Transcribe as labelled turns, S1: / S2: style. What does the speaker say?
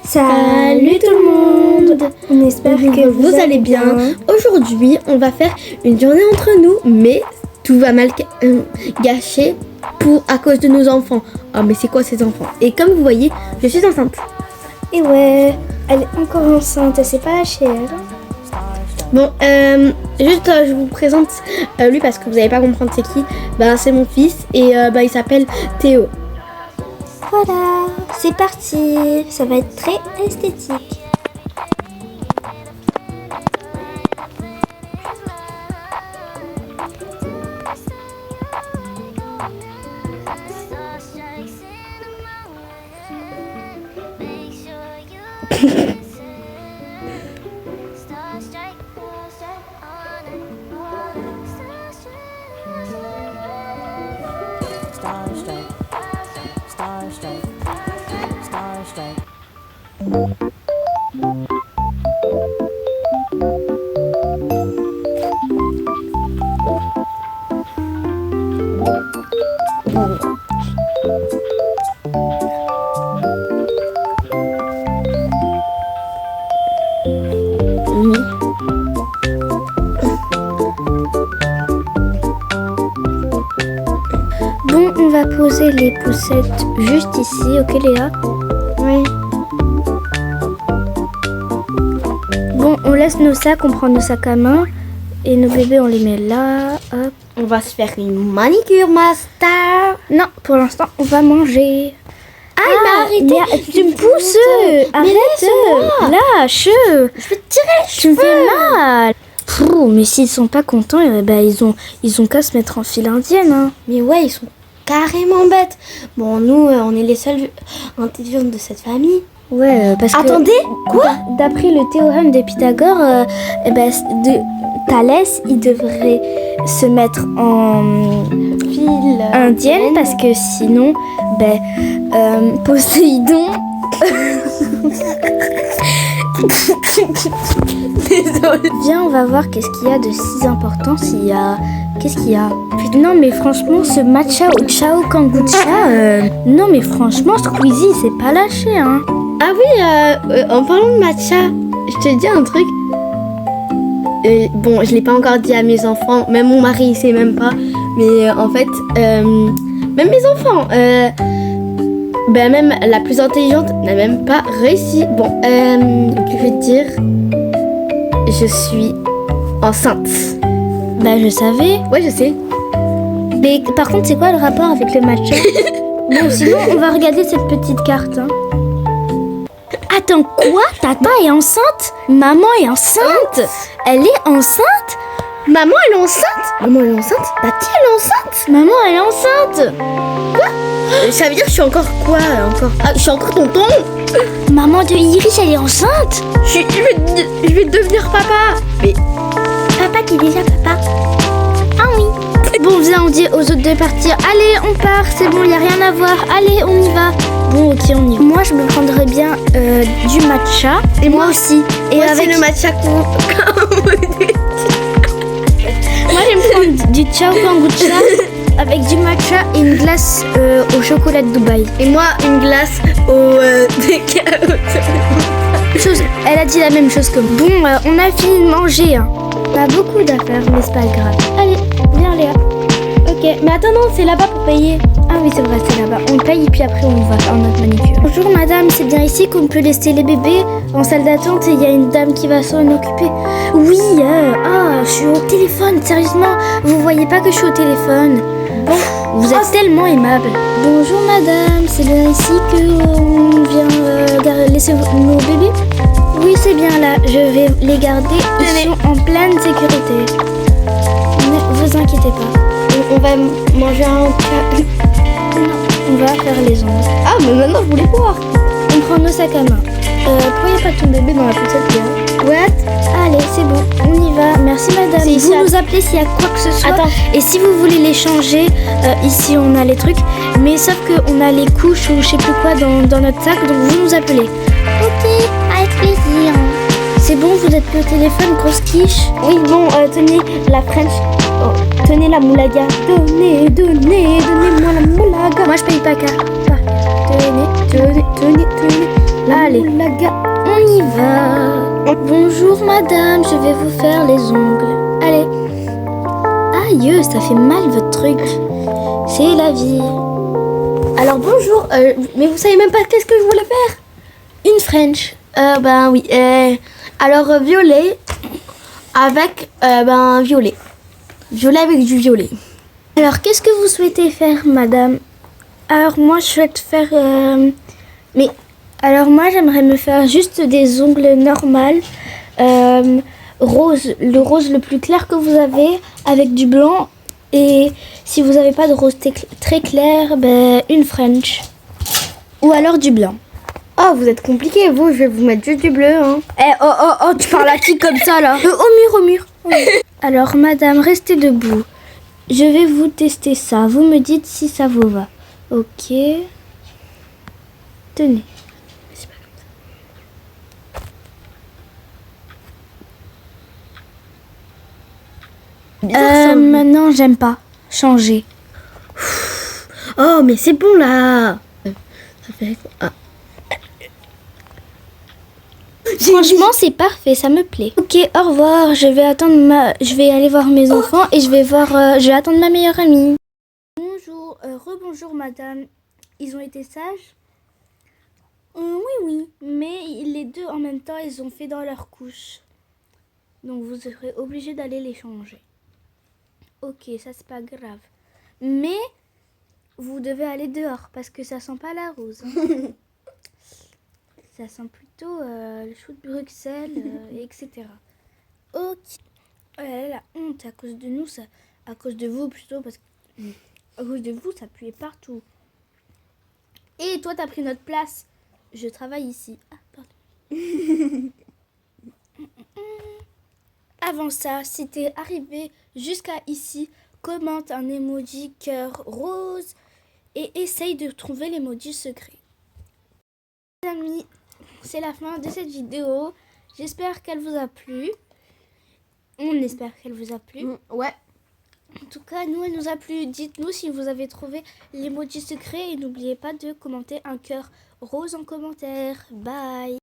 S1: Salut tout le monde.
S2: On espère que vous allez bien.
S1: Aujourd'hui, on va faire une journée entre nous, mais tout va mal gâcher à cause de nos enfants. Ah, mais c'est quoi ces enfants? Et comme vous voyez, je suis enceinte.
S2: Et ouais, elle est encore enceinte, elle s'est pas lâchée elle.
S1: Bon, je vous présente lui parce que vous n'allez pas comprendre c'est qui. C'est mon fils et il s'appelle Théo.
S2: Voilà, c'est parti. Ça va être très esthétique. Bon, on va poser les poussettes juste ici, ok Léa?
S1: Oui.
S2: Bon, on laisse nos sacs, on prend nos sacs à main et nos bébés on les met là, hop.
S1: On va se faire une manicure, master.
S2: Non, pour l'instant on va manger.
S1: Mais arrêtez,
S2: tu me pousses. Arrête, lâche.
S1: Je vais te tirer.
S2: Tu me fais mal. Mais s'ils sont pas contents, ils ont qu'à se mettre en file indienne. Hein.
S1: Mais ouais, ils sont carrément bêtes. Bon, nous, on est les seuls intelligents de cette famille.
S2: Ouais, parce que...
S1: Attendez, quoi?
S2: D'après le théorème de Pythagore, Thalès, il devrait se mettre en
S1: File
S2: indienne parce que sinon, Poséidon...
S1: Désolée.
S2: Viens, on va voir qu'est-ce qu'il y a de si important s'il y a... Qu'est-ce qu'il y a? Non mais franchement, ce matcha au Chao Kombucha, non mais franchement, Squeezie, il s'est pas lâché, hein.
S1: Ah oui, en parlant de matcha, je te dis un truc. Bon, je l'ai pas encore dit à mes enfants, même mon mari il sait même pas. Mais en fait, même mes enfants, même la plus intelligente n'a même pas réussi. Bon, je vais te dire, je suis enceinte.
S2: Je savais.
S1: Ouais, je sais.
S2: Mais par contre, c'est quoi le rapport avec le matcha? Bon, sinon, on va regarder cette petite carte. Hein. Attends, quoi? Tata est enceinte? Maman est enceinte? Elle est enceinte?
S1: Maman, elle est enceinte? Maman, elle est enceinte? Tati, elle est enceinte?
S2: Maman, elle est enceinte?
S1: Quoi? Ça veut dire que je suis encore quoi? Je suis encore tonton?
S2: Maman de Iris, elle est enceinte?
S1: Je vais devenir papa. Mais...
S2: Papa qui est déjà papa. Ah oui. Bon, viens, on dit aux autres de partir. Allez, on part, c'est bon, il n'y a rien à voir. Allez, on y va. Bon, ok, on y va. Moi, je me prendrais bien du matcha.
S1: Et moi aussi.
S2: Et
S1: moi,
S2: avec
S1: c'est le matcha
S2: Moi, je vais me prendre du Chao Kombucha avec du matcha et une glace au chocolat de Dubaï.
S1: Et moi, une glace au
S2: Elle a dit la même chose que moi. Bon, on a fini de manger. Hein. On a beaucoup d'affaires, mais c'est pas grave. Allez, viens Léa. Ok, mais attends, non, c'est là-bas pour payer. Ah oui, c'est vrai, c'est là-bas. On paye et puis après on va faire notre manicure. Bonjour madame, c'est bien ici qu'on peut laisser les bébés en salle d'attente et il y a une dame qui va s'en occuper. Oui, je suis au téléphone, sérieusement. Vous voyez pas que je suis au téléphone? Bon, vous êtes tellement aimable. Bonjour madame, c'est bien ici qu'on vient laisser nos bébés? Oui, c'est bien là. Je vais les garder. Ils sont en pleine sécurité. Ne vous inquiétez pas.
S1: On va manger un...
S2: Non, on va faire les ongles.
S1: Ah, mais maintenant, je voulais boire.
S2: On prend nos sacs à main. Pourquoi il n'y a pas ton bébé dans la poussette, Léa?
S1: What?
S2: Allez, c'est bon. On y va. Merci, madame. Vous nous appelez s'il y a quoi que ce soit.
S1: Attends.
S2: Et si vous voulez les changer, ici, on a les trucs. Mais sauf qu'on a les couches ou je sais plus quoi dans notre sac. Donc, vous nous appelez. Ok, avec plaisir. C'est bon, vous êtes plus au téléphone, grosse quiche?
S1: Oui, bon, tenez la French. Oh, tenez la moulaga. Donnez-moi la moulaga.
S2: Moi, je paye pas car. Tenez. Allez, on y va. Bonjour madame, je vais vous faire les ongles. Allez. Aïe, ça fait mal votre truc. C'est la vie.
S1: Alors bonjour, mais vous savez même pas qu'est-ce que je voulais faire?
S2: Une French.
S1: Ben oui. Alors violet avec violet. Violet avec du violet.
S2: Alors, qu'est-ce que vous souhaitez faire, madame? Alors, moi, je souhaite faire... Alors, moi, j'aimerais me faire juste des ongles normales. Rose, le rose le plus clair que vous avez, avec du blanc. Et si vous n'avez pas de rose très clair, ben, une French. Ou alors du blanc.
S1: Oh, vous êtes compliqué, vous, je vais vous mettre juste du bleu. Hein.
S2: Tu parles à qui comme ça, là? Au mur. Alors, madame, restez debout. Je vais vous tester ça. Vous me dites si ça vous va. Ok. Tenez.
S1: C'est pas comme ça.
S2: Maintenant, j'aime pas. Changer.
S1: Oh, mais c'est bon là. Ça fait quoi? Ah.
S2: Franchement, c'est parfait, ça me plaît. Ok, au revoir. Je vais aller voir mes enfants et je vais attendre ma meilleure amie. Bonjour, rebonjour madame. Ils ont été sages? Oui, mais les deux en même temps, ils ont fait dans leur couche. Donc vous serez obligé d'aller les changer. Ok, ça c'est pas grave. Mais vous devez aller dehors parce que ça sent pas la rose. Hein. Ça sent plutôt le chou de Bruxelles, etc. Ok. Oh là là, la honte à cause de nous, à cause de vous plutôt, parce que à cause de vous, ça puait partout. Et toi, t'as pris notre place. Je travaille ici. Ah, pardon. Avant ça, si t'es arrivé jusqu'à ici, commente un emoji cœur rose et essaye de trouver l'emoji secret. Les amis, c'est la fin de cette vidéo. J'espère qu'elle vous a plu. On espère qu'elle vous a plu.
S1: Ouais.
S2: En tout cas, nous, elle nous a plu. Dites-nous si vous avez trouvé l'emoji secret et n'oubliez pas de commenter un cœur rose en commentaire. Bye!